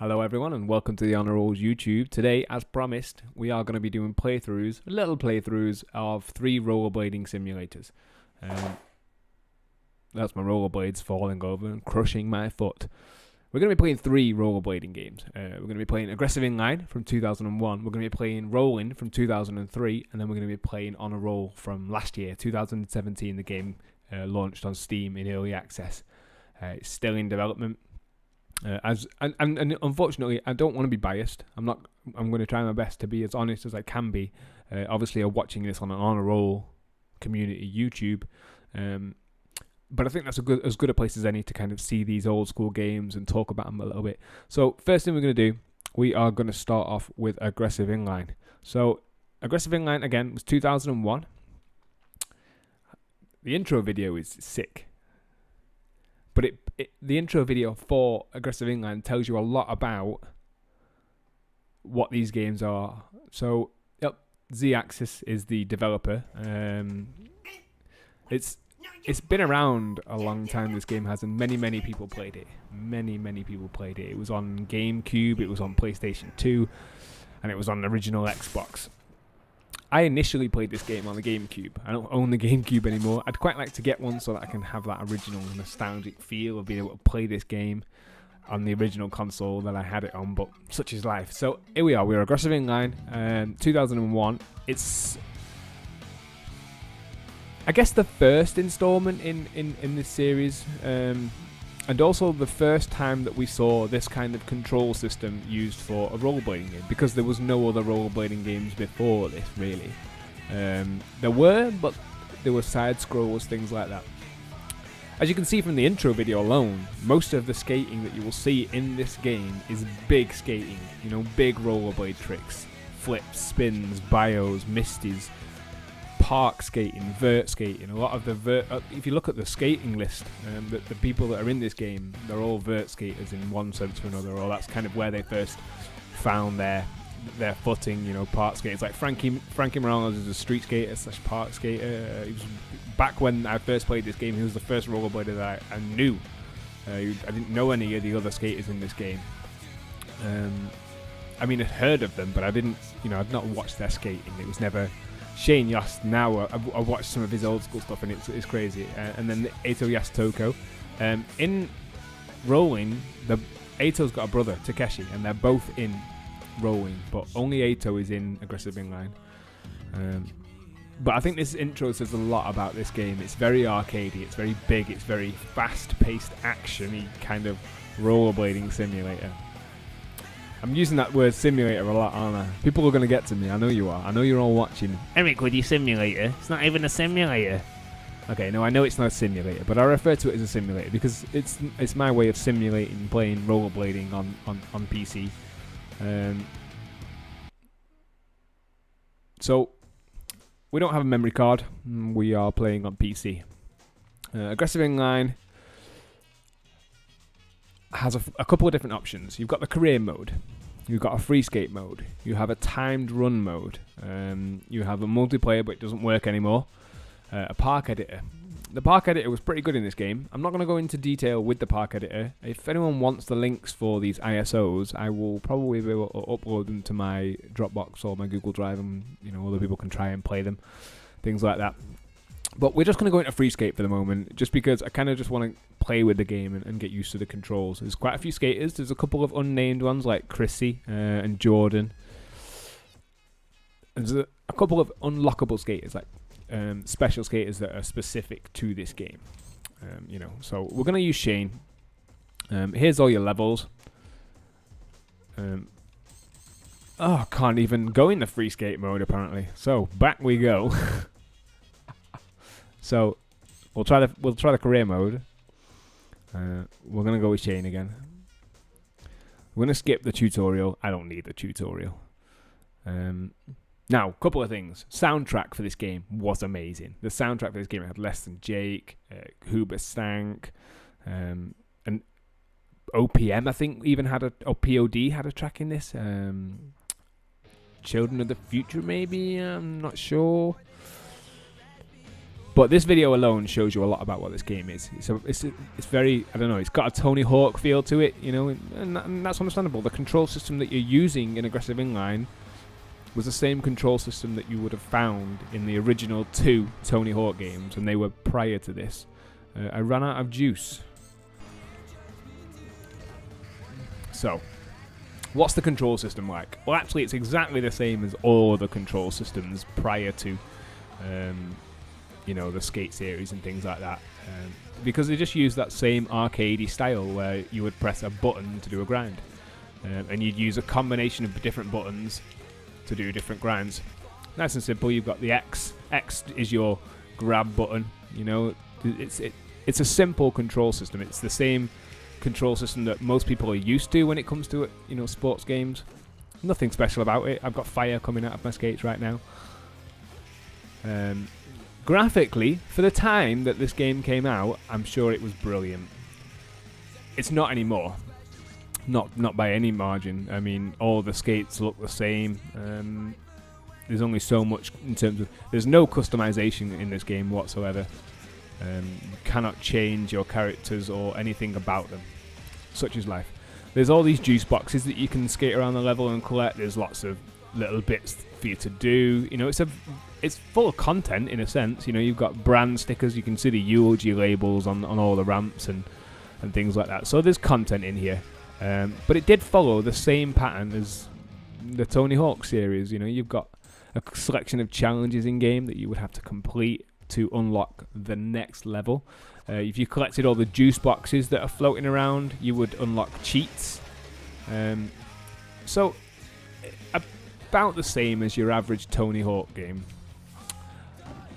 Hello everyone and welcome to the Honor Rolls YouTube. Today, as promised, we are going to be doing little playthroughs of 3 rollerblading simulators. That's my rollerblades falling over and crushing my foot. We're going to be playing 3 rollerblading games. We're going to be playing Aggressive Inline from 2001, we're going to be playing Rolling from 2003, and then we're going to be playing On a Roll from last year, 2017. The game launched on Steam in early access. It's still in development. And unfortunately, I don't want to be biased. I'm going to try my best to be as honest as I can be. Obviously, I'm watching this on an On a Roll community YouTube, but I think that's as good a place as any to kind of see these old school games and talk about them a little bit. So first thing we're going to do, we are going to start off with Aggressive Inline. So Aggressive Inline again was 2001. The intro video is sick. But the intro video for Aggressive Inline tells you a lot about what these games are. So, Z-Axis is the developer. It's been around a long time, this game has, and many people played it. Many people played it. It was on GameCube, it was on PlayStation 2, and it was on the original Xbox. I initially played this game on the GameCube. I don't own the GameCube anymore. I'd quite like to get one so that I can have that original nostalgic feel of being able to play this game on the original console that I had it on, but such is life. So here we are, we're Aggressive Inline, 2001. It's, I guess, the first installment in this series, and also the first time that we saw this kind of control system used for a rollerblading game, because there was no other rollerblading games before this, really. There were, but there were side scrolls, things like that. As you can see from the intro video alone, most of the skating that you will see in this game is big skating, big rollerblade tricks, flips, spins, bios, misties, park skating, vert skating. A lot of the if you look at the skating list, the people that are in this game, they're all vert skaters in one sense or another, or that's kind of where they first found their footing. Park skaters, like Frankie Morales is a street skater / park skater. He was, back when I first played this game, he was the first rollerblader that I knew. I didn't know any of the other skaters in this game. I mean, I'd heard of them, but I didn't, I'd not watched their skating. It was never Shane Yost. Now I watched some of his old school stuff, and it's crazy. And then Eito Yasutoko. In Rolling, Eito's got a brother, Takeshi, and they're both in Rolling, but only Eito is in Aggressive Inline. But I think this intro says a lot about this game. It's very arcadey, it's very big, it's very fast-paced, action-y kind of rollerblading simulator. I'm using that word simulator a lot, aren't I? People are going to get to me. I know you are. I know you're all watching. Eric, would you simulator? It's not even a simulator. Okay, no, I know it's not a simulator, but I refer to it as a simulator because it's my way of simulating playing rollerblading on PC. So, we don't have a memory card. We are playing on PC. Aggressive Inline has a couple of different options. You've got the career mode, you've got a free skate mode, you have a timed run mode, you have a multiplayer but it doesn't work anymore, a park editor. The park editor was pretty good in this game. I'm not going to go into detail with the park editor. If anyone wants the links for these ISOs, I will probably be able to upload them to my Dropbox or my Google Drive, and other people can try and play them, things like that. But we're just going to go into free skate for the moment, just because I kind of just want to play with the game and get used to the controls. There's quite a few skaters. There's a couple of unnamed ones like Chrissy and Jordan. There's a couple of unlockable skaters, like special skaters that are specific to this game. So we're going to use Shane. Here's all your levels. I can't even go in the free skate mode apparently. So back we go. So we'll try the career mode. We're gonna go with Shane again. We're gonna skip the tutorial. I don't need the tutorial. Now, a couple of things. Soundtrack for this game was amazing. The soundtrack for this game had Less Than Jake, Huber Stank, and OPM. I think even had or POD had a track in this. Children of the Future, maybe. I'm not sure. But this video alone shows you a lot about what this game is. It's very, I don't know, it's got a Tony Hawk feel to it, you know, and that's understandable. The control system that you're using in Aggressive Inline was the same control system that you would have found in the original 2 Tony Hawk games, and they were prior to this. I ran out of juice. So, what's the control system like? Well, actually, it's exactly the same as all other control systems prior to, you know, the Skate series and things like that. Because they just use that same arcadey style where you would press a button to do a grind. And you'd use a combination of different buttons to do different grinds. Nice and simple. You've got the X. X is your grab button. You know, it's a simple control system. It's the same control system that most people are used to when it comes to, you know, sports games. Nothing special about it. I've got fire coming out of my skates right now. Graphically, for the time that this game came out, I'm sure it was brilliant. It's not anymore. Not by any margin. I mean, all the skates look the same. There's only so much in terms of... There's no customization in this game whatsoever. You cannot change your characters or anything about them. Such is life. There's all these juice boxes that you can skate around the level and collect. There's lots of little bits for you to do. You know, it's full of content in a sense. You know, you've got brand stickers. You can see the eulogy labels on all the ramps and things like that. So there's content in here. But it did follow the same pattern as the Tony Hawk series. You know, you've got a selection of challenges in game that you would have to complete to unlock the next level. If you collected all the juice boxes that are floating around, you would unlock cheats. So about the same as your average Tony Hawk game.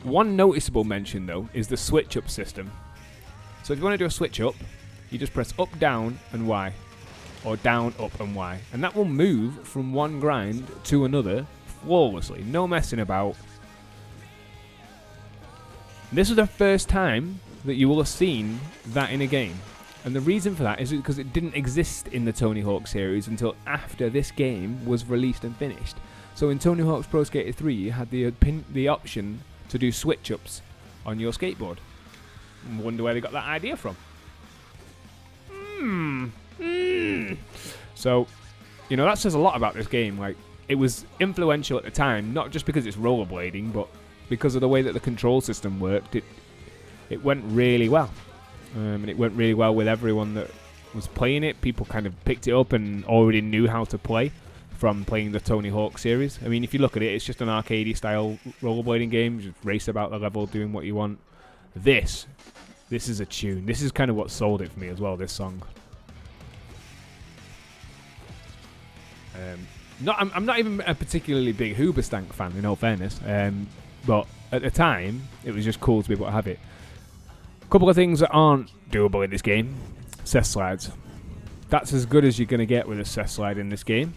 One noticeable mention though is the switch up system. So if you want to do a switch up, you just press up, down and Y, or down, up and Y, and that will move from one grind to another flawlessly, no messing about. This is the first time that you will have seen that in a game. And the reason for that is because it didn't exist in the Tony Hawk series until after this game was released and finished. So in Tony Hawk's Pro Skater 3, you had the option to do switch-ups on your skateboard. I wonder where they got that idea from. So, you know, that says a lot about this game. Like, it was influential at the time, not just because it's rollerblading, but because of the way that the control system worked. It went really well. And it went really well with everyone that was playing it. People kind of picked it up and already knew how to play from playing the Tony Hawk series. I mean, if you look at it, it's just an arcadey style rollerblading game. You just race about the level, doing what you want. This is a tune. This is kind of what sold it for me as well, this song. I'm not even a particularly big Hoobastank fan, in all fairness. But at the time, it was just cool to be able to have it. A couple of things that aren't doable in this game. Cess slides. That's as good as you're going to get with a cess slide in this game.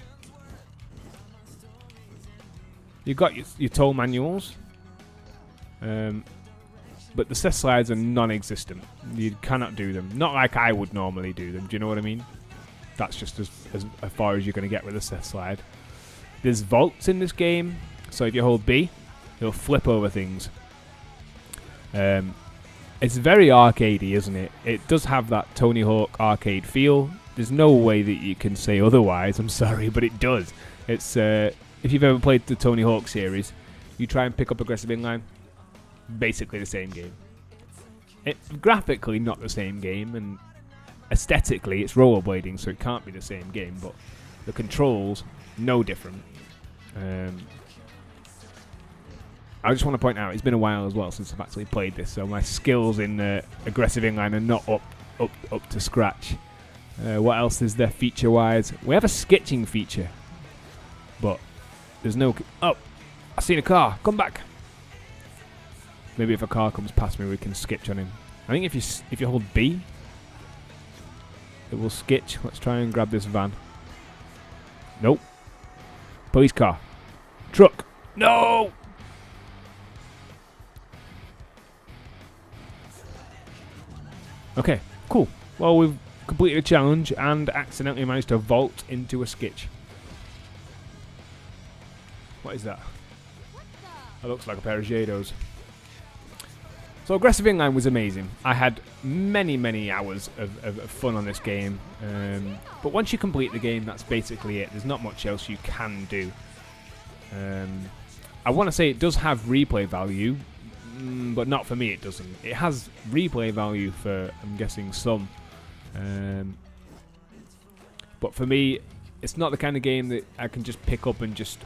You've got your toll manuals. But the cess slides are non-existent. You cannot do them. Not like I would normally do them. Do you know what I mean? That's just as far as you're going to get with a cess slide. There's vaults in this game. So if you hold B, it'll flip over things. It's very arcadey, isn't it? It does have that Tony Hawk arcade feel. There's no way that you can say otherwise. I'm sorry, but it does. It's if you've ever played the Tony Hawk series, you try and pick up Aggressive Inline, basically the same game. It's graphically not the same game, and aesthetically it's rollerblading, so it can't be the same game, but the controls, no different. I just want to point out, it's been a while as well since I've actually played this, so my skills in Aggressive Inline are not up to scratch. What else is there feature-wise? We have a sketching feature, but there's no... Oh, I seen a car. Come back. Maybe if a car comes past me, we can sketch on him. I think if you hold B, it will sketch. Let's try and grab this van. Nope. Police car. Truck. No! Okay, cool. Well, we've completed a challenge and accidentally managed to vault into a sketch. What is that? That looks like a pair of Jados. So aggressive inline was amazing. I had many hours of fun on this game. But once you complete the game, that's basically it. There's not much else you can do. I want to say it does have replay value, but not for me it doesn't. It has replay value for, I'm guessing, some. But for me, it's not the kind of game that I can just pick up and just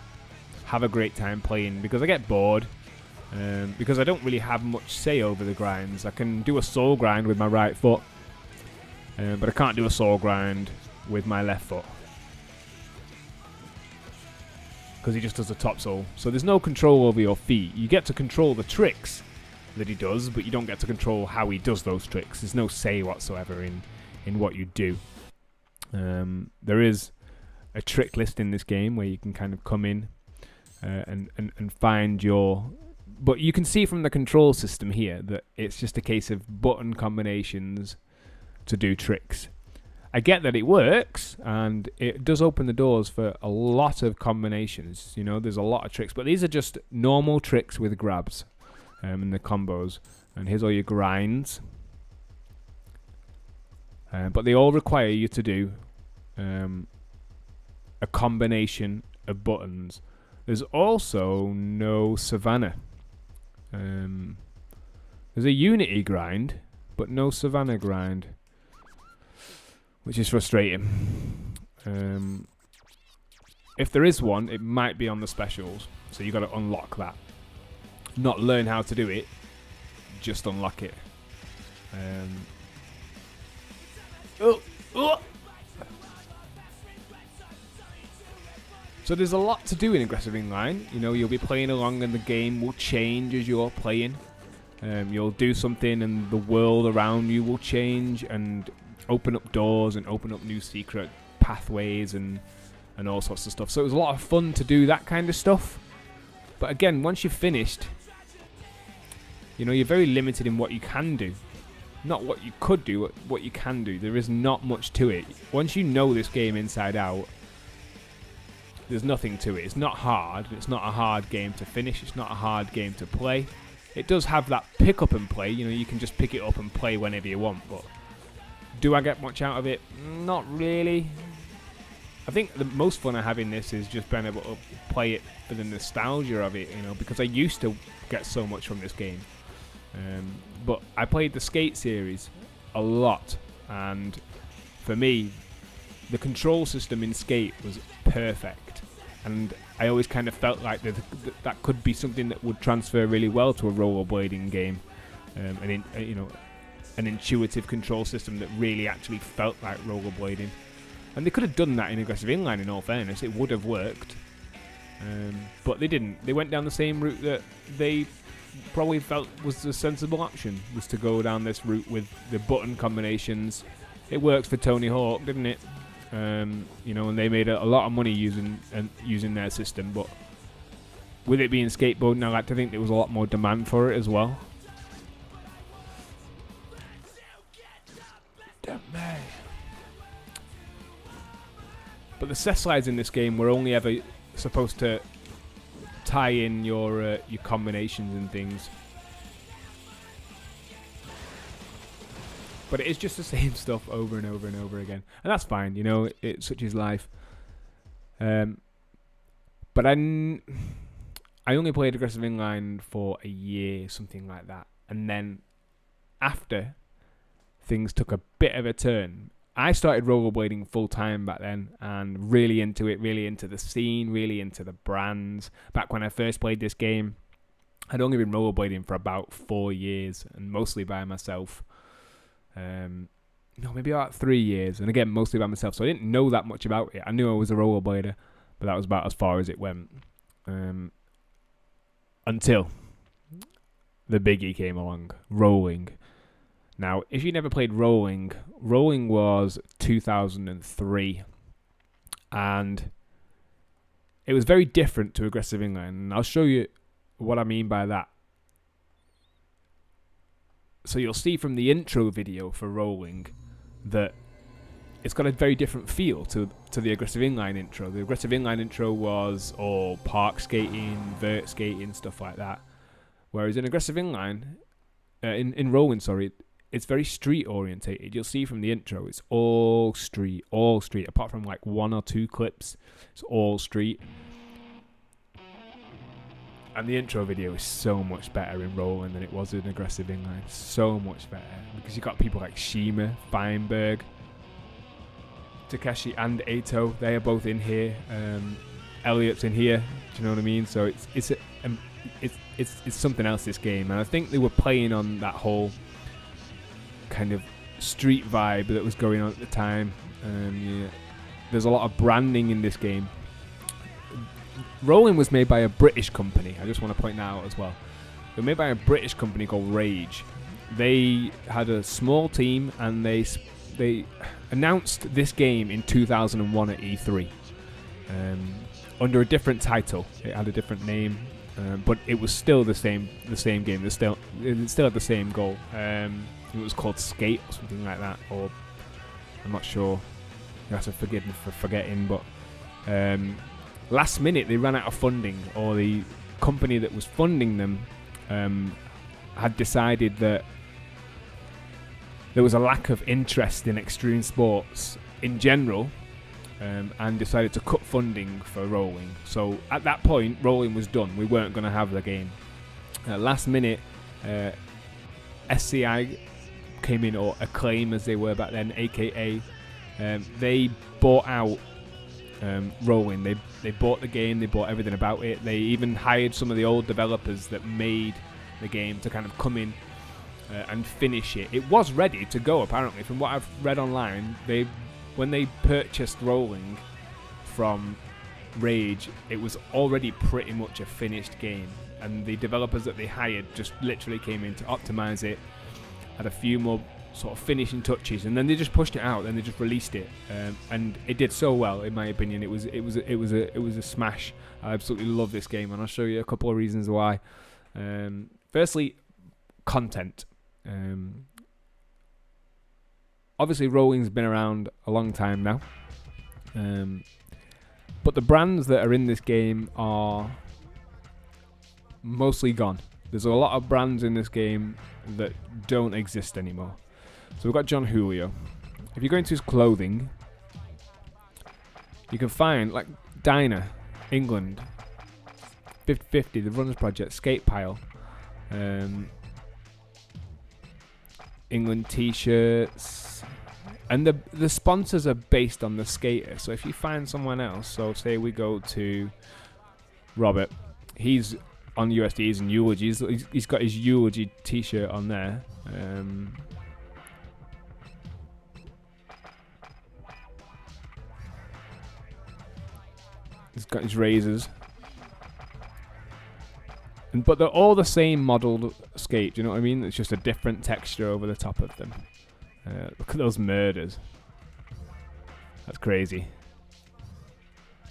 have a great time playing, because I get bored. Because I don't really have much say over the grinds. I can do a soul grind with my right foot, but I can't do a soul grind with my left foot, because he just does the top soul. So there's no control over your feet. You get to control the tricks that he does, but you don't get to control how he does those tricks. There's no say whatsoever in what you do. There is a trick list in this game where you can kind of come in and find your... But you can see from the control system here that it's just a case of button combinations to do tricks. I get that it works, and it does open the doors for a lot of combinations. You know, there's a lot of tricks, but these are just normal tricks with grabs and the combos. And here's all your grinds. But they all require you to do a combination of buttons. There's also no Savannah. There's a Unity grind, but no Savannah grind, which is frustrating. If there is one, it might be on the specials, so you got to unlock that. Not learn how to do it, just unlock it. So there's a lot to do in aggressive inline. You know, you'll be playing along and the game will change as you're playing. You'll do something and the world around you will change and open up doors and open up new secret pathways and all sorts of stuff. So it was a lot of fun to do that kind of stuff. But again, once you've finished, you know, you're very limited in what you can do. Not what you could do, what you can do. There is not much to it. Once you know this game inside out, there's nothing to it. It's not hard. It's not a hard game to finish. It's not a hard game to play. It does have that pick up and play. You know, you can just pick it up and play whenever you want. But do I get much out of it? Not really. I think the most fun I have in this is just being able to play it for the nostalgia of it, you know, because I used to get so much from this game. But I played the Skate series a lot, and for me, the control system in Skate was perfect, and I always kind of felt like that could be something that would transfer really well to a rollerblading game, you know, an intuitive control system that really actually felt like rollerblading. And they could have done that in aggressive inline, in all fairness. It would have worked, but they didn't. They went down the same route that they probably felt was the sensible option, was to go down this route with the button combinations. It works for Tony Hawk, didn't it? You know, and they made a lot of money using their system. But with it being skateboarding, I like to think there was a lot more demand for it as well. Damn me. But the set slides in this game were only ever supposed to tie in your combinations and things. But it is just the same stuff over and over and over again. And that's fine, you know, it's such is life. But I only played aggressive inline for a year, something like that. And then after, things took a bit of a turn. I started rollerblading full time back then, and really into it, really into the scene, really into the brands. Back when I first played this game, I'd only been rollerblading for about 4 years, and mostly by myself. No, maybe about 3 years, and again, mostly by myself. So I didn't know that much about it. I knew I was a rollerblader, but that was about as far as it went. Until the biggie came along, rolling. Now, if you never played rolling was 2003, and it was very different to aggressive inline, and I'll show you what I mean by that. So you'll see from the intro video for rolling that it's got a very different feel to the aggressive inline intro. The aggressive inline intro was all park skating, vert skating, stuff like that. Whereas in aggressive inline, in rolling, sorry, it's very street orientated. You'll see from the intro, it's all street, apart from like 1 or 2 clips. It's all street. And the intro video is so much better in rolling than it was in aggressive inline. So much better. Because you got people like Shima, Feinberg, Takeshi and Eito. They are both in here. Elliot's in here. Do you know what I mean? So it's something else, this game. And I think they were playing on that whole kind of street vibe that was going on at the time. Yeah. There's a lot of branding in this game. Rolling was made by a British company. I just want to point that out as well. They were made by a British company called Rage. They had a small team, and they announced this game in 2001 at E3 under a different title. It had a different name, but it was still the same game. It still had the same goal. It was called Skate or something like that, or I'm not sure. You have to forgive me for forgetting, but last minute they ran out of funding, or the company that was funding them had decided that there was a lack of interest in extreme sports in general, and decided to cut funding for rolling. So at that point, rolling was done. We weren't going to have the game. Last minute, SCI came in, or Acclaim as they were back then, aka they bought out rolling. They bought the game, they bought everything about it. They even hired some of the old developers that made the game to kind of come in and finish it. It was ready to go, apparently, from what I've read online. When they purchased rolling from Rage, it was already pretty much a finished game, and the developers that they hired just literally came in to optimize it, had a few more sort of finishing touches, and then they just pushed it out. Then they just released it, and it did so well, in my opinion. It was a smash. I absolutely love this game, and I'll show you a couple of reasons why. Firstly, content. Obviously, rolling's been around a long time now, but the brands that are in this game are mostly gone. There's a lot of brands in this game that don't exist anymore. So we've got John Julio. If you go into his clothing, you can find like Diner, England, 50/50, the Runners Project, Skate Pile, England t-shirts, and the sponsors are based on the skater. So if you find someone else, so say we go to Robert, he's on USDs and eulogies. He's got his eulogy t-shirt on there. He's got his razors. But they're all the same modelled skate, do you know what I mean? It's just a different texture over the top of them. Look at those murders. That's crazy.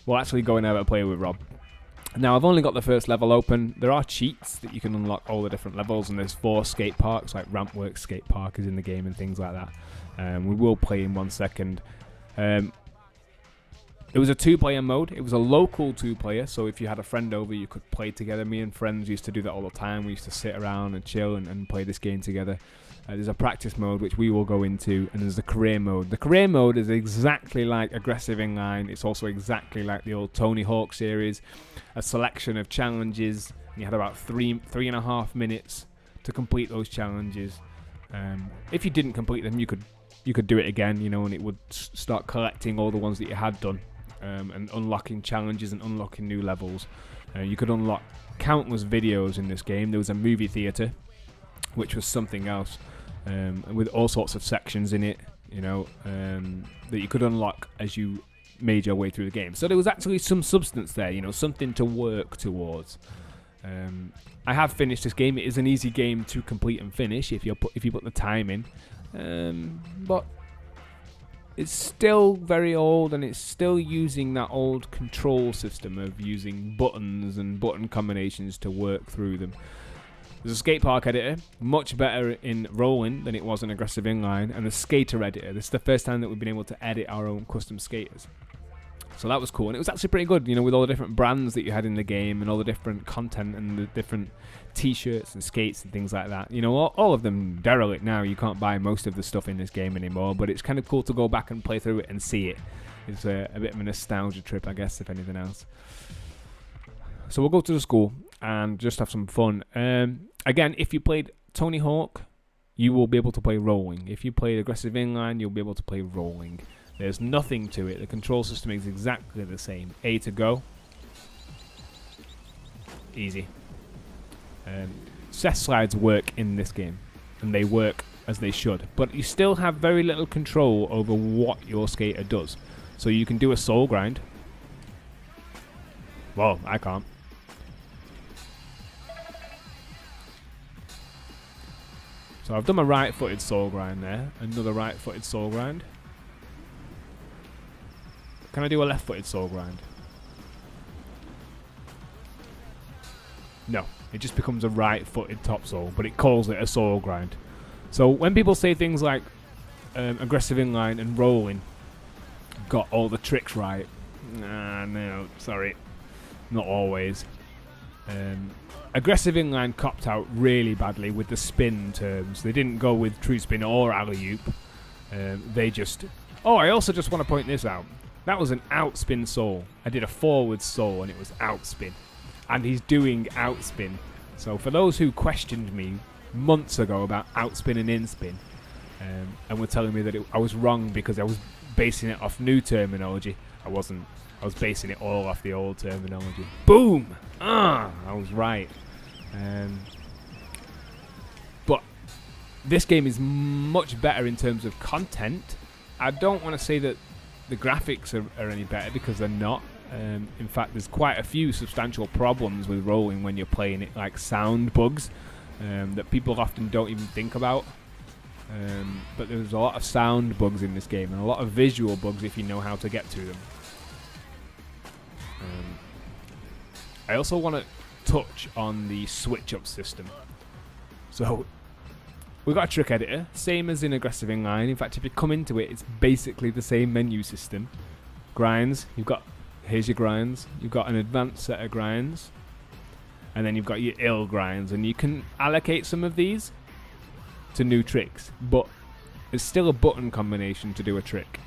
We'll actually go and have a play with Rob. Now, I've only got the first level open. There are cheats that you can unlock all the different levels, and there's 4 skate parks, like Rampworks Skate Park is in the game and things like that. We will play in 1 second. It was a 2-player mode. It was a local 2-player, so if you had a friend over, you could play together. Me and friends used to do that all the time. We used to sit around and chill and play this game together. There's a practice mode, which we will go into, and there's the career mode. The career mode is exactly like Aggressive Inline. It's also exactly like the old Tony Hawk series. A selection of challenges. You had about 3.5 minutes to complete those challenges. If you didn't complete them, you could do it again, you know, and it would start collecting all the ones that you had done. And unlocking challenges and unlocking new levels. You could unlock countless videos in this game. There was a movie theatre, which was something else, with all sorts of sections in it, you know, that you could unlock as you made your way through the game. So there was actually some substance there, you know, something to work towards. I have finished this game. It is an easy game to complete and finish if you put the time in, but it's still very old, and it's still using that old control system of using buttons and button combinations to work through them. There's a skate park editor, much better in rolling than it was in Aggressive Inline, and the skater editor. This is the first time that we've been able to edit our own custom skaters. So that was cool, and it was actually pretty good, you know, with all the different brands that you had in the game and all the different content and the different t-shirts and skates and things like that. You know, all of them derelict now. You can't buy most of the stuff in this game anymore, but it's kind of cool to go back and play through it and see it. It's a bit of a nostalgia trip, I guess, if anything else. So we'll go to the school and just have some fun. Again, if you played Tony Hawk, you will be able to play rolling. If you played aggressive inline, you'll be able to play rolling. There's nothing to it. The control system is exactly the same. A to go. Easy. Set slides work in this game, and they work as they should. But you still have very little control over what your skater does. So you can do a soul grind. Well, I can't. So I've done my right-footed soul grind there. Another right-footed soul grind. Can I do a left-footed soul grind? No. It just becomes a right-footed top soul, but it calls it a soul grind. So when people say things like aggressive inline and rolling got all the tricks right, no, sorry. Not always. Aggressive inline copped out really badly with the spin terms. They didn't go with true spin or alley-oop. They just... Oh, I also just want to point this out. That was an outspin soul. I did a forward soul and it was outspin. And he's doing outspin. So for those who questioned me months ago about outspin and inspin, and were telling me that I was wrong because I was basing it off new terminology, I wasn't. I was basing it all off the old terminology. Boom! I was right. But this game is much better in terms of content. I don't want to say that the graphics are any better, because they're not. In fact, there's quite a few substantial problems with rolling when you're playing it, like sound bugs that people often don't even think about. But there's a lot of sound bugs in this game, and a lot of visual bugs if you know how to get to them. I also want to touch on the switch-up system. So we've got a trick editor, same as in aggressive inline. In fact, if you come into it, it's basically the same menu system. Grinds, here's your grinds. You've got an advanced set of grinds, and then you've got your ill grinds, and you can allocate some of these to new tricks, but it's still a button combination to do a trick.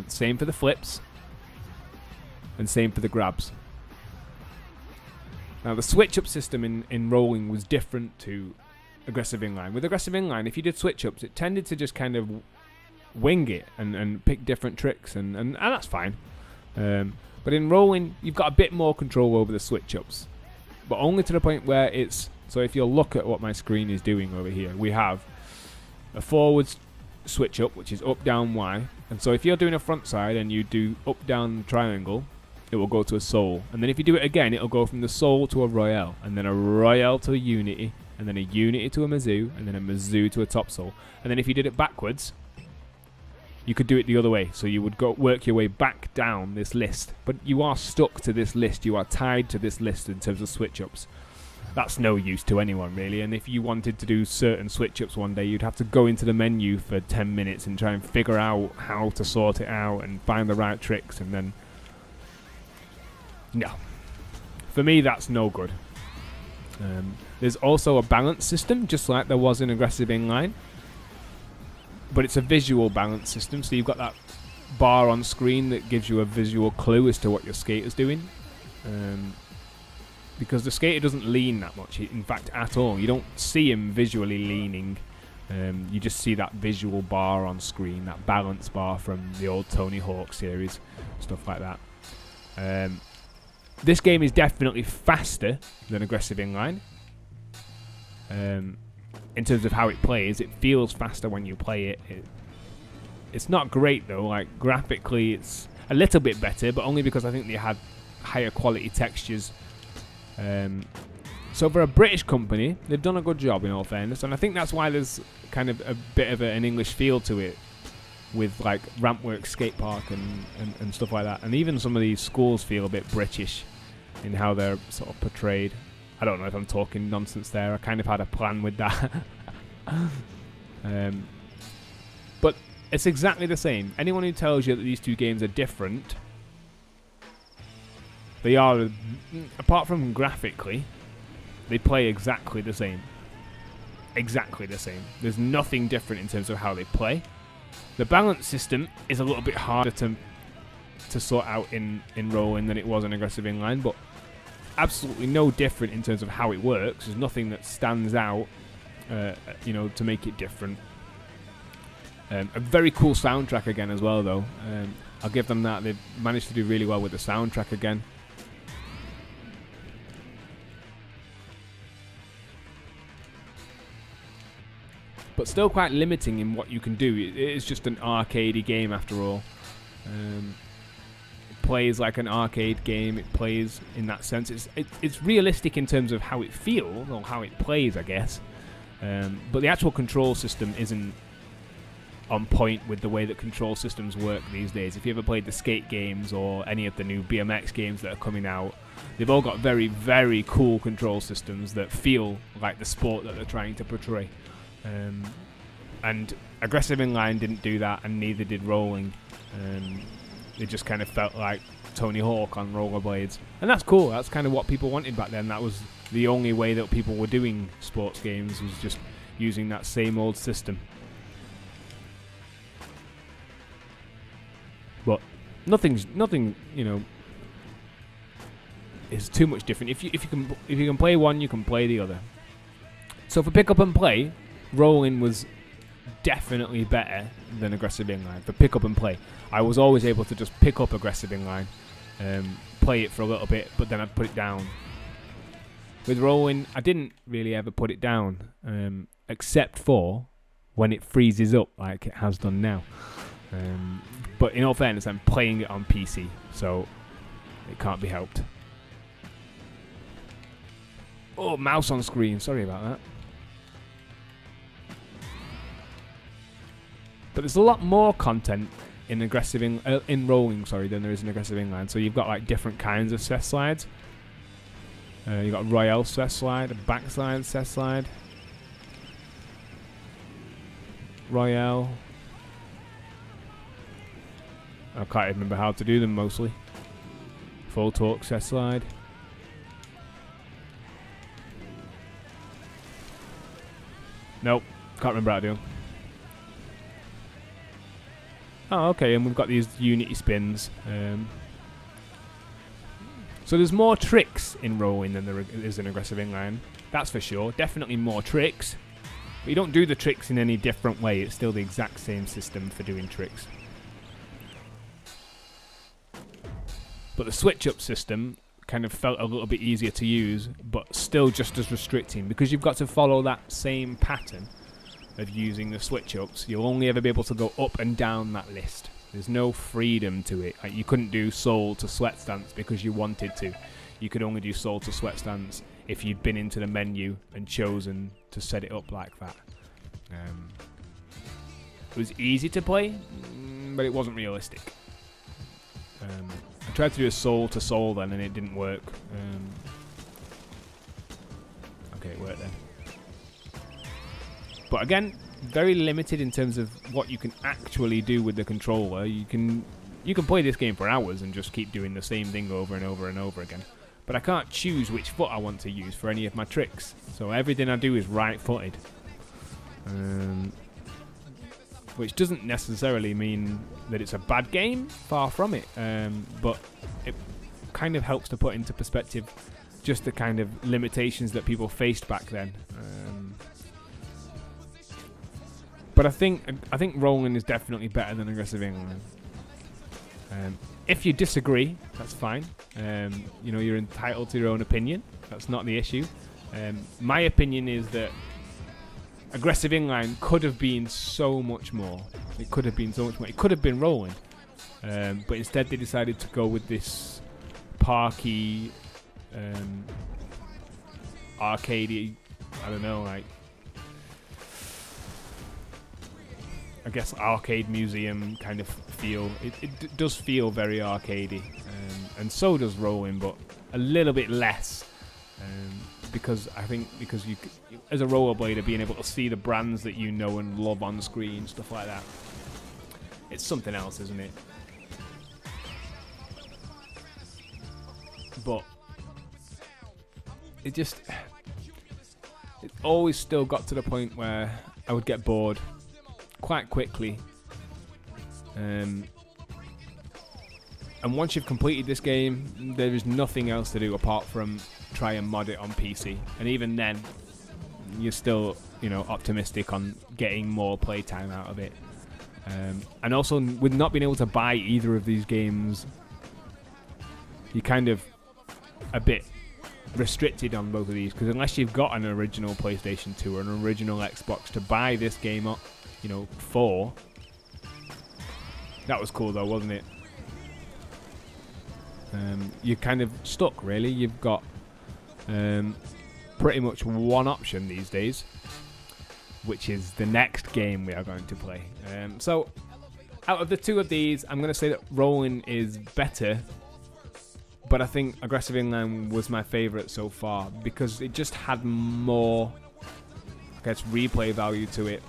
Same for the flips, and same for the grabs. Now the switch-up system in rolling was different to aggressive inline. With aggressive inline, if you did switch-ups, it tended to just kind of wing it and pick different tricks, and that's fine. But in rolling, you've got a bit more control over the switch-ups, but only to the point where it's... So if you'll look at what my screen is doing over here, we have a forward switch-up, which is up, down, Y. And so if you're doing a front side and you do up, down, triangle, it will go to a soul. And then if you do it again, it'll go from the soul to a royale, and then a royale to a unity, and then a unity to a Mizzou, and then a Mizzou to a top soul. And then if you did it backwards, you could do it the other way. So you would go work your way back down this list. But you are stuck to this list. You are tied to this list in terms of switch-ups. That's no use to anyone, really. And if you wanted to do certain switch-ups one day, you'd have to go into the menu for 10 minutes and try and figure out how to sort it out and find the right tricks, and then... No. For me, that's no good. There's also a balance system, just like there was in aggressive inline. But it's a visual balance system, so you've got that bar on screen that gives you a visual clue as to what your skater's doing. Because the skater doesn't lean that much, in fact, at all. You don't see him visually leaning. You just see that visual bar on screen, that balance bar from the old Tony Hawk series, stuff like that. This game is definitely faster than aggressive inline. In terms of how it plays, it feels faster when you play it. It's not great though. Like graphically, it's a little bit better, but only because I think they had higher quality textures. So for a British company, they've done a good job, in all fairness, and I think that's why there's kind of a bit of an English feel to it, with like Rampwork Skate Park and stuff like that. And even some of these schools feel a bit British in how they're sort of portrayed. I don't know if I'm talking nonsense there. I kind of had a plan with that. But it's exactly the same. Anyone who tells you that these two games are different They are, apart from graphically, they play exactly the same. Exactly the same. There's nothing different in terms of how they play. The balance system is a little bit harder to sort out in rolling than it was in aggressive inline, but absolutely no different in terms of how it works. There's nothing that stands out, to make it different. A very cool soundtrack again as well, though. I'll give them that. They've managed to do really well with the soundtrack again. But still quite limiting in what you can do. It is just an arcadey game after all. It plays like an arcade game. It plays in that sense. It's realistic in terms of how it feels, or how it plays, I guess. But the actual control system isn't on point with the way that control systems work these days. If you ever played the skate games or any of the new BMX games that are coming out, they've all got very, very cool control systems that feel like the sport that they're trying to portray. And aggressive inline didn't do that, and neither did rolling. It just kind of felt like Tony Hawk on rollerblades, and that's cool. That's kind of what people wanted back then. That was the only way that people were doing sports games, was just using that same old system. But nothing, is too much different. If you can play one, you can play the other. So for pick up and play, rolling was definitely better than aggressive inline. For pick up and play, I was always able to just pick up aggressive inline, play it for a little bit, but then I'd put it down. With rolling, I didn't really ever put it down, except for when it freezes up like it has done now. But in all fairness, I'm playing it on PC, so it can't be helped. Oh, mouse on screen. Sorry about that. But there's a lot more content in aggressive in rolling, than there is in aggressive inline. So you've got like different kinds of cess slides. You've got Royale cess slide, a backside cess slide, Royale. I can't even remember how to do them mostly. Full torque cess slide. Nope, can't remember how to do them. Oh, okay, and we've got these Unity spins. So there's more tricks in rolling than there is in aggressive inline. That's for sure. Definitely more tricks. But you don't do the tricks in any different way. It's still the exact same system for doing tricks. But the switch-up system kind of felt a little bit easier to use, but still just as restricting, because you've got to follow that same pattern of using the switch-ups. You'll only ever be able to go up and down that list. There's no freedom to it. Like, you couldn't do soul to sweat stance because you wanted to. You could only do soul to sweat stance if you'd been into the menu and chosen to set it up like that. It was easy to play, but it wasn't realistic. I tried to do a soul to soul then, and it didn't work. Okay, it worked then. But again, very limited in terms of what you can actually do with the controller. You can play this game for hours and just keep doing the same thing over and over and over again. But I can't choose which foot I want to use for any of my tricks. So everything I do is right-footed. Which doesn't necessarily mean that it's a bad game, far from it. But it kind of helps to put into perspective just the kind of limitations that people faced back then. But I think rolling is definitely better than aggressive inline. If you disagree, that's fine. You're entitled to your own opinion. That's not the issue. My opinion is that aggressive inline could have been so much more. It could have been so much more. It could have been rolling. But instead they decided to go with this parky, arcadey, I don't know, like, I guess arcade museum kind of feel. It does feel very arcadey, and so does rolling, but a little bit less. Because you, as a rollerblader, being able to see the brands that you know and love on screen, stuff like that, it's something else, isn't it? but it always still got to the point where I would get bored quite quickly. And once you've completed this game, there is nothing else to do apart from try and mod it on PC. And even then, you're still, optimistic on getting more playtime out of it. And also, with not being able to buy either of these games, you're kind of a bit restricted on both of these, because unless you've got an original PlayStation 2 or an original Xbox to buy this game up, for. That was cool though, wasn't it? You're kind of stuck, really. You've got pretty much one option these days, which is the next game we are going to play. So, out of the two of these, I'm going to say that Rolling is better, but I think Aggressive Inland was my favourite so far, because it just had more, I guess, replay value to it.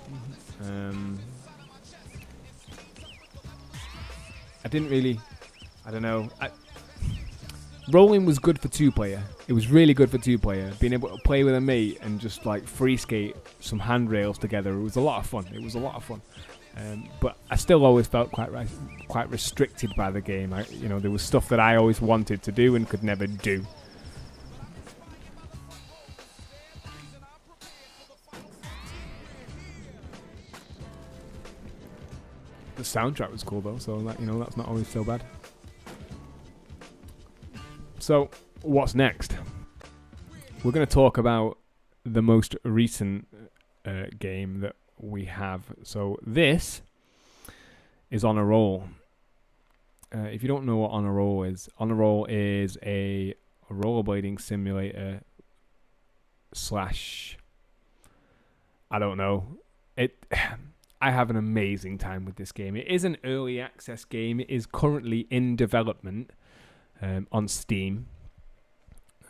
I don't know. Rolling was good for 2-player. It was really good for 2-player. Being able to play with a mate and just like free skate some handrails together, it was a lot of fun. But I still always felt quite restricted by the game. There was stuff that I always wanted to do and could never do. The soundtrack was cool though, so that that's not always so bad. So, what's next? We're going to talk about the most recent game that we have. So, this is On a Roll. If you don't know what On a Roll is a rollerblading simulator / I don't know. I have an amazing time with this game. It is an early access game. It is currently in development on Steam.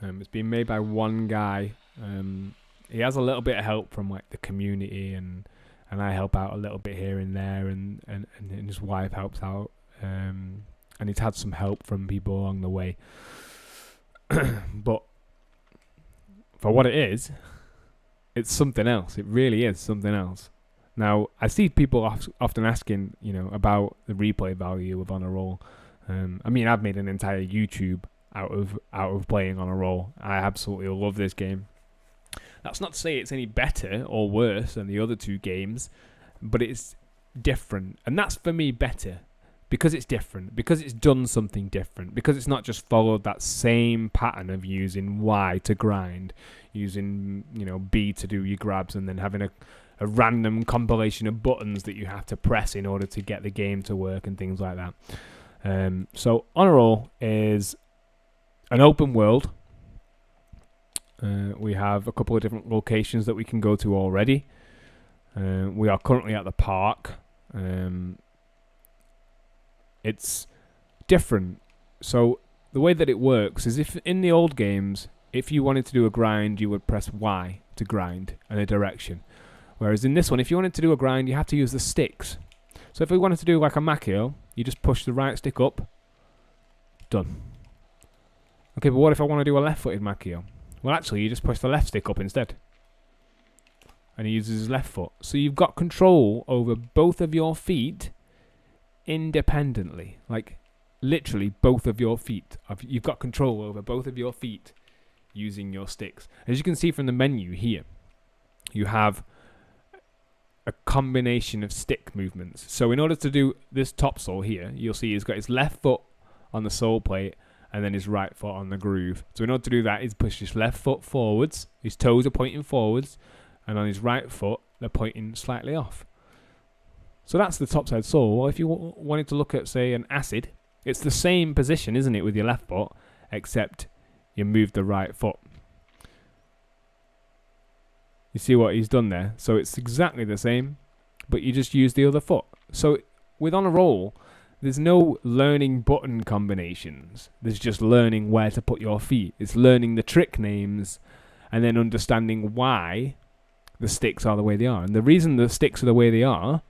It's been made by one guy. He has a little bit of help from like the community, and I help out a little bit here and there, and his wife helps out. And he's had some help from people along the way. But for what it is, it's something else. It really is something else. Now, I see people often asking, about the replay value of On a Roll. I've made an entire YouTube out of playing On a Roll. I absolutely love this game. That's not to say it's any better or worse than the other two games, but it's different. And that's, for me, better. Because it's different. Because it's done something different. Because it's not just followed that same pattern of using Y to grind. Using, B to do your grabs, and then having a random compilation of buttons that you have to press in order to get the game to work and things like that. So On a Roll is an open world. We have a couple of different locations that we can go to already. We are currently at the park. It's different. So the way that it works is, if in the old games, if you wanted to do a grind, you would press Y to grind and a direction. Whereas in this one, if you wanted to do a grind, you have to use the sticks. So if we wanted to do like a Macchio, you just push the right stick up. Done. Okay, but what if I want to do a left-footed Macchio? Well, actually, you just push the left stick up instead. And he uses his left foot. So you've got control over both of your feet independently. Like, literally both of your feet. You've got control over both of your feet using your sticks. As you can see from the menu here, you have a combination of stick movements. So in order to do this top sole here, you'll see he's got his left foot on the sole plate and then his right foot on the groove. So in order to do that, he's pushed his left foot forwards, his toes are pointing forwards, and on his right foot, they're pointing slightly off. So that's the topside sole. Well, if you wanted to look at, say, an acid, it's the same position, isn't it, with your left foot, except you move the right foot. You see what he's done there? So it's exactly the same, but you just use the other foot. So with On a Roll, there's no learning button combinations. There's just learning where to put your feet. It's learning the trick names and then understanding why the sticks are the way they are. And the reason the sticks are the way they are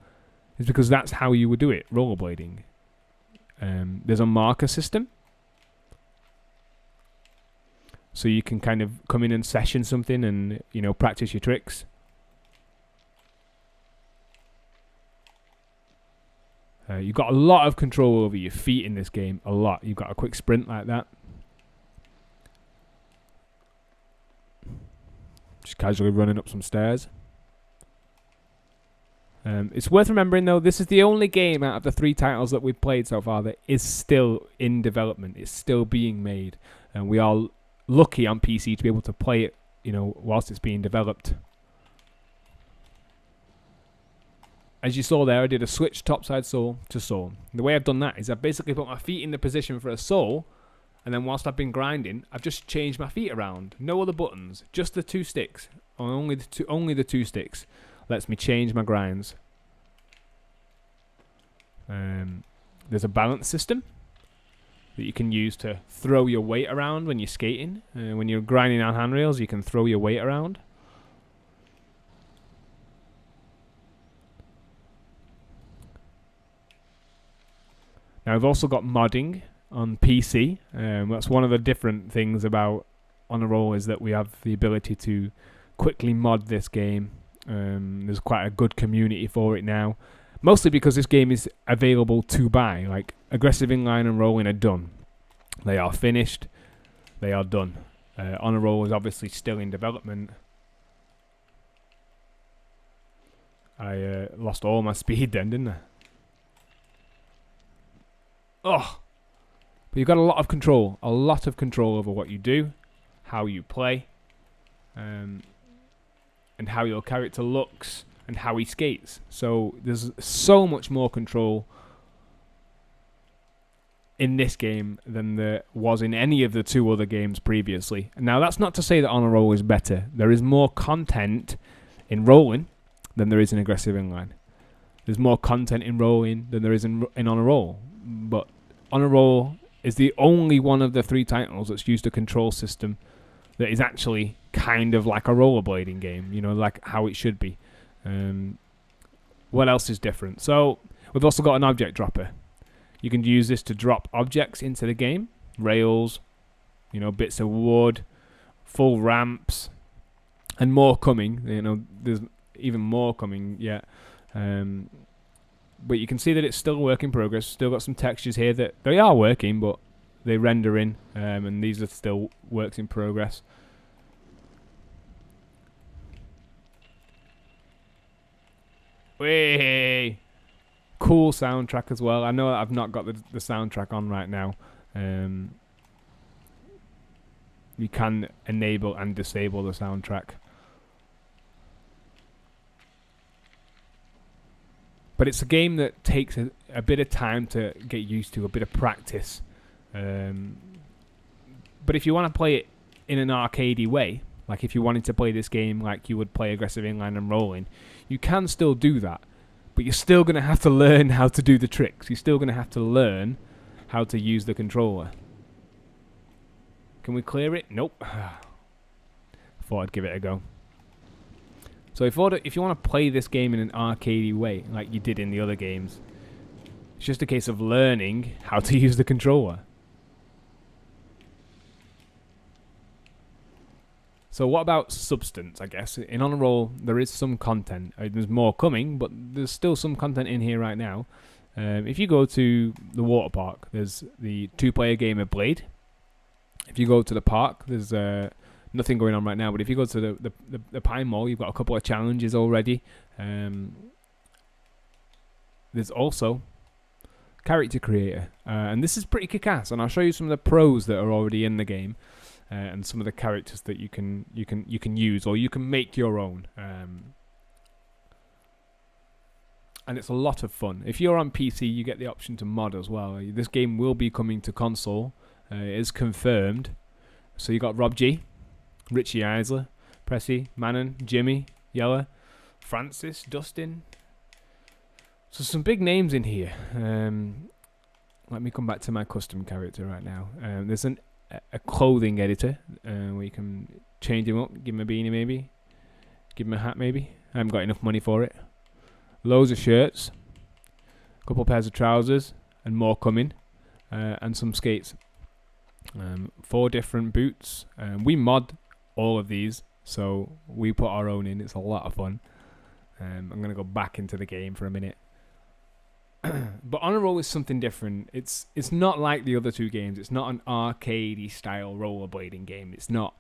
is because that's how you would do it, rollerblading. There's a marker system. so you can kind of come in and session something and, you know, practice your tricks. You've got a lot of control over your feet in this game, a lot. You've got a quick sprint like that. Just casually running up some stairs. It's worth remembering, though, this is the only game out of the 3 titles that we've played so far that is still in development. It's still being made. And we are lucky on PC to be able to play it, you know, whilst it's being developed. As you saw there, I did a switch topside soul to soul. The way I've done that is I've basically put my feet in the position for a soul, and then whilst I've been grinding, I've just changed my feet around. No other buttons, just the 2 sticks. Only the 2 sticks lets me change my grinds. There's a balance system that you can use to throw your weight around when you're skating. When you're grinding on handrails, you can throw your weight around. Now, I've also got modding on PC. That's one of the different things about On a Roll, is that we have the ability to quickly mod this game. There's quite a good community for it now. Mostly because this game is available to buy. Like, Aggressive Inline and Rolling are done. They are finished. They are done. On a Roll is obviously still in development. I lost all my speed then, didn't I? Oh, but you've got a lot of control over what you do, how you play, and how your character looks, and how he skates. So there's so much more control in this game than there was in any of the 2 other games previously. Now, that's not to say that On a Roll is better. There is more content in Rolling than there is in Aggressive Inline. There's more content in Rolling than there is in On a Roll. But On a Roll is the only one of the 3 titles that's used a control system that is actually kind of like a rollerblading game, you know, like how it should be. What else is different? So we've also got an object dropper. You can use this to drop objects into the game, rails, you know, bits of wood, full ramps, and more coming. You know, there's even more coming yet. But you can see that it's still a work in progress. Still got some textures here that they are working, but they render in, and these are still works in progress. Way cool soundtrack as well. I know I've not got the soundtrack on right now. You can enable and disable the soundtrack. But it's a game that takes a bit of time to get used to, a bit of practice. But if you want to play it in an arcadey way, like if you wanted to play this game like you would play Aggressive Inline and Rolling, you can still do that. But you're still going to have to learn how to do the tricks. You're still going to have to learn how to use the controller. Can we clear it? Nope. Thought I'd give it a go. So if you want to play this game in an arcadey way, like you did in the other games, it's just a case of learning how to use the controller. So what about substance, I guess? In On a Roll, there is some content. There's more coming, but there's still some content in here right now. If you go to the water park, there's the 2-player game of Blade. If you go to the park, there's nothing going on right now, but if you go to the Pine Mall, you've got a couple of challenges already. There's also Character Creator, and this is pretty kick-ass, and I'll show you some of the pros that are already in the game. And some of the characters that you can use, or you can make your own, and it's a lot of fun. If you're on PC, you get the option to mod as well. This game will be coming to console. It is confirmed. So you got Rob G, Richie Eisler, Pressy, Manon, Jimmy, Yella, Francis, Dustin. So some big names in here. Let me come back to my custom character right now. There's a clothing editor where you can change him up, give him a beanie maybe, give him a hat maybe. I haven't got enough money for it. Loads of shirts, a couple pairs of trousers, and more coming, and some skates. 4 different boots. We mod all of these, so we put our own in. It's a lot of fun. I'm going to go back into the game for a minute. But On a Roll is something different. It's not like the other 2 games. It's not an arcadey style rollerblading game. It's not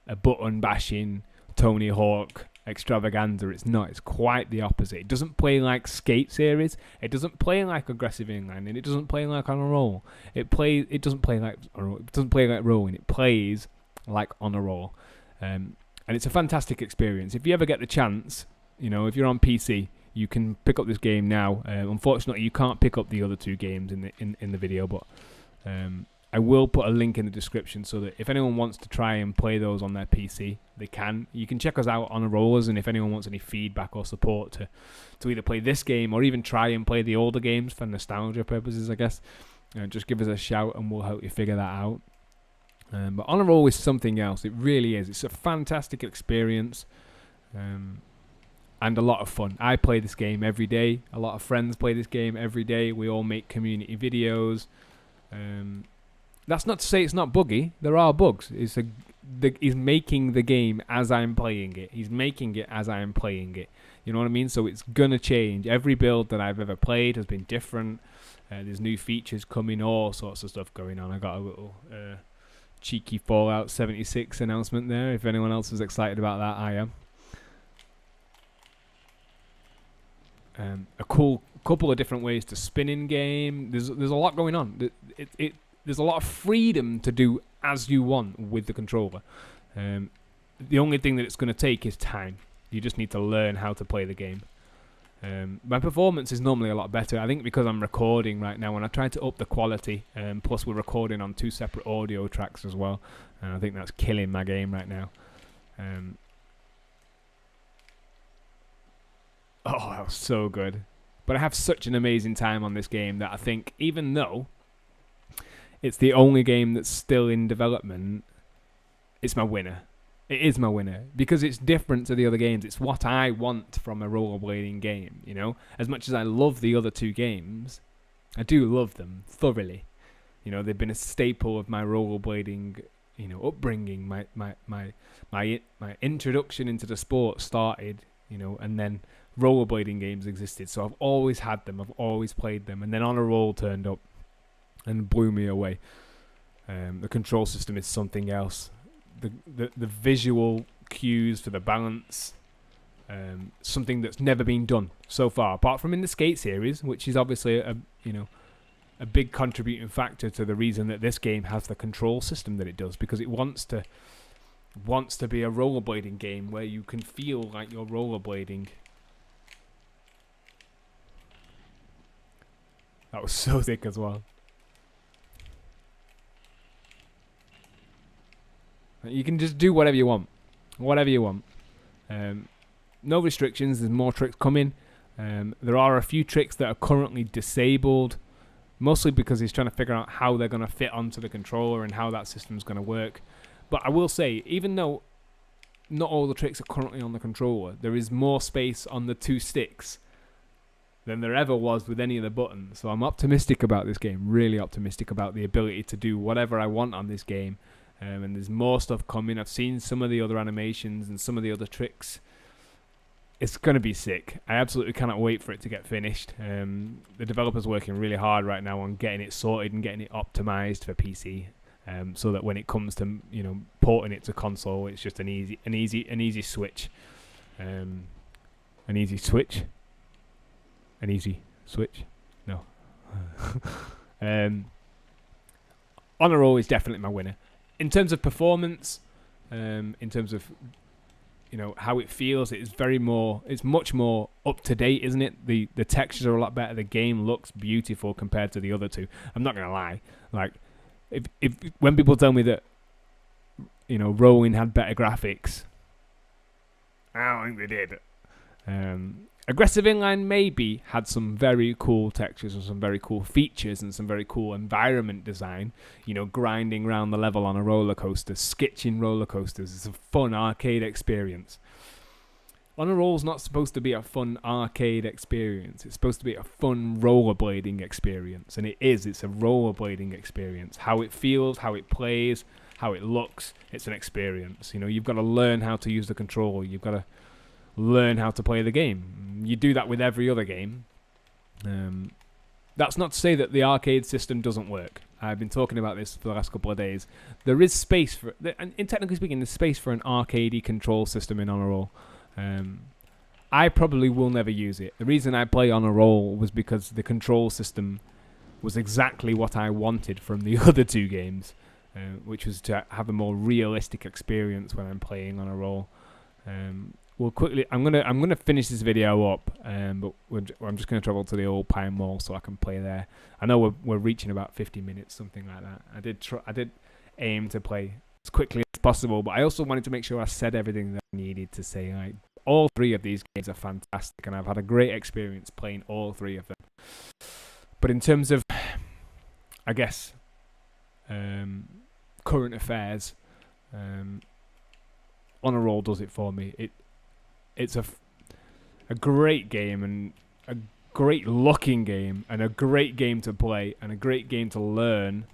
a button bashing Tony Hawk extravaganza. It's not. It's quite the opposite. It doesn't play like Skate series. It doesn't play like aggressive inline, and it doesn't play like On a Roll. It doesn't play like rolling. It plays like On a Roll, and it's a fantastic experience. If you ever get the chance, if you're on PC, you can pick up this game now. Unfortunately, you can't pick up the other 2 games in the video, but I will put a link in the description so that if anyone wants to try and play those on their PC, they can. You can check us out on the Rollers, and if anyone wants any feedback or support to either play this game or even try and play the older games for nostalgia purposes, I guess, just give us a shout and we'll help you figure that out. But On a Roll is something else. It really is. It's a fantastic experience. And a lot of fun. I play this game every day. A lot of friends play this game every day. We all make community videos. That's not to say it's not buggy. There are bugs. He's making the game as I'm playing it. He's making it as I'm playing it. You know what I mean? So it's gonna change. Every build that I've ever played has been different. There's new features coming, all sorts of stuff going on. I got a little cheeky Fallout 76 announcement there. If anyone else is excited about that, I am. A cool couple of different ways to spin in game. There's a lot going on. There's a lot of freedom to do as you want with the controller. The only thing that it's going to take is time. You just need to learn how to play the game. My performance is normally a lot better. I think because I'm recording right now, and I try to up the quality. Plus, we're recording on 2 separate audio tracks as well, and I think that's killing my game right now. Oh, that was so good. But I have such an amazing time on this game that I think, even though it's the only game that's still in development, it's my winner. It is my winner. Because it's different to the other games. It's what I want from a rollerblading game, As much as I love the other 2 games, I do love them thoroughly. They've been a staple of my rollerblading, upbringing. My introduction into the sport started, and then rollerblading games existed, so I've always had them. I've always played them, and then On a Roll turned up and blew me away. The control system is something else. The visual cues for the balance, something that's never been done so far, apart from in the Skate series, which is obviously a big contributing factor to the reason that this game has the control system that it does, because it wants to be a rollerblading game where you can feel like you're rollerblading. That was so thick as well. You can just do whatever you want. Whatever you want. No restrictions. There's more tricks coming. There are a few tricks that are currently disabled, mostly because he's trying to figure out how they're going to fit onto the controller and how that system's going to work. But I will say, even though not all the tricks are currently on the controller, there is more space on the 2 sticks than there ever was with any of the buttons. So I'm optimistic about this game, really optimistic about the ability to do whatever I want on this game. And there's more stuff coming. I've seen some of the other animations and some of the other tricks. It's going to be sick. I absolutely cannot wait for it to get finished. The developer's working really hard right now on getting it sorted and getting it optimized for PC, so that when it comes to porting it to console, it's just an easy switch. An easy switch. An easy switch? No. On a Roll is definitely my winner. In terms of performance, in terms of how it feels, it's much more up to date, isn't it? The textures are a lot better. The game looks beautiful compared to the other 2. I'm not gonna lie. Like, if when people tell me that Rolling had better graphics, I don't think they did. Aggressive Inline maybe had some very cool textures and some very cool features and some very cool environment design. Grinding around the level on a roller coaster, sketching roller coasters. It's a fun arcade experience. On a Roll's not supposed to be a fun arcade experience. It's supposed to be a fun rollerblading experience, and it is. It's a rollerblading experience. How it feels, how it plays, how it looks. It's an experience. You know, you've got to learn how to use the controller. You've got to learn how to play the game. You do that with every other game. That's not to say that the arcade system doesn't work. I've been talking about this for the last couple of days. There is space for, and technically speaking, there's space for an arcadey control system in Honor Roll. I probably will never use it. The reason I play Honor Roll was because the control system was exactly what I wanted from the other two games, which was to have a more realistic experience when I'm playing Honor Roll. We'll quickly. I'm gonna finish this video up, but I'm just gonna travel to the old Pine Mall so I can play there. I know we're reaching about 50 minutes, something like that. I did aim to play as quickly as possible, but I also wanted to make sure I said everything that I needed to say. Like, all three of these games are fantastic, and I've had a great experience playing all three of them. But in terms of, I guess, current affairs, Honor Roll does it for me. It's a great game, and a great looking game, and a great game to play, and a great game to learn.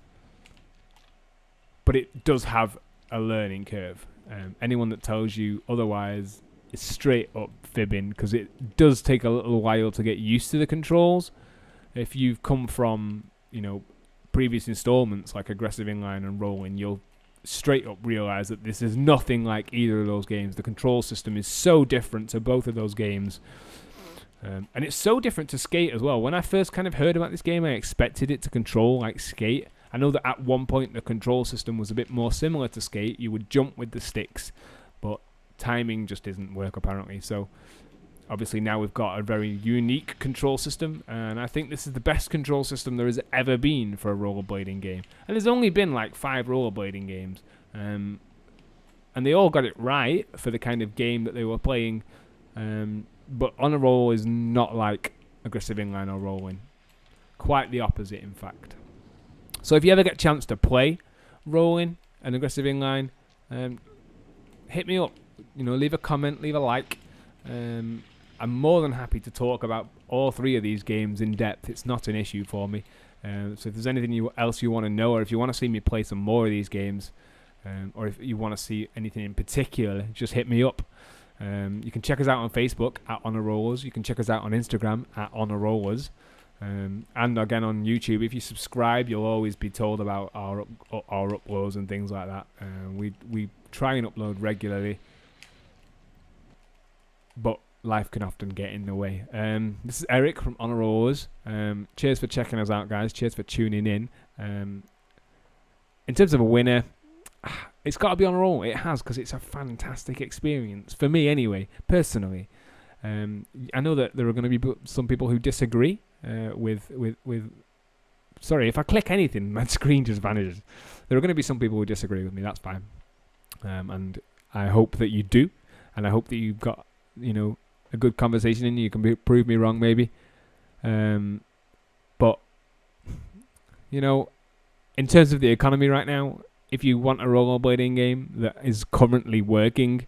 But it does have a learning curve. Anyone that tells you otherwise is straight up fibbing, because it does take a little while to get used to the controls. If you've come from, previous installments like Aggressive Inline and Rolling, you'll straight up realize that this is nothing like either of those games. The control system is so different to both of those games, and it's so different to Skate as well. When I first kind of heard about this game, I expected it to control like Skate. I know that at one point the control system was a bit more similar to Skate. You would jump with the sticks, but timing just didn't work apparently. So obviously now we've got a very unique control system, and I think this is the best control system there has ever been for a rollerblading game. And there's only been like 5 rollerblading games, and they all got it right for the kind of game that they were playing. But Honor Roll is not like Aggressive Inline or Rolling. Quite the opposite, in fact. So if you ever get a chance to play Rolling and Aggressive Inline, hit me up. Leave a comment, leave a like. I'm more than happy to talk about all 3 of these games in depth. It's not an issue for me. So if there's anything else you want to know, or if you want to see me play some more of these games, or if you want to see anything in particular, just hit me up. You can check us out on Facebook at Honor Rollers. You can check us out on Instagram at Honor Rollers. And again on YouTube, if you subscribe, you'll always be told about our uploads and things like that. We try and upload regularly, but life can often get in the way. This is Eric from Honor Rollers. Cheers for checking us out, guys. Cheers for tuning in. In terms of a winner, it's got to be Honor Roll. It has, because it's a fantastic experience for me anyway, personally. I know that there are going to be some people who disagree with. Sorry, if I click anything, my screen just vanishes. There are going to be some people who disagree with me. That's fine, and I hope that you do, and I hope that you've got a good conversation in you. You can prove me wrong, maybe. But in terms of the economy right now, if you want a rollerblading game that is currently working,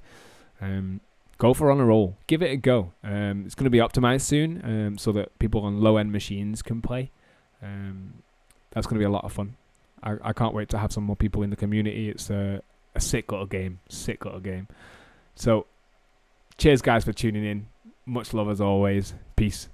go for Honor Roll. Give it a go. It's going to be optimized soon, so that people on low-end machines can play. That's going to be a lot of fun. I can't wait to have some more people in the community. It's a sick little game. So, cheers, guys, for tuning in. Much love as always. Peace.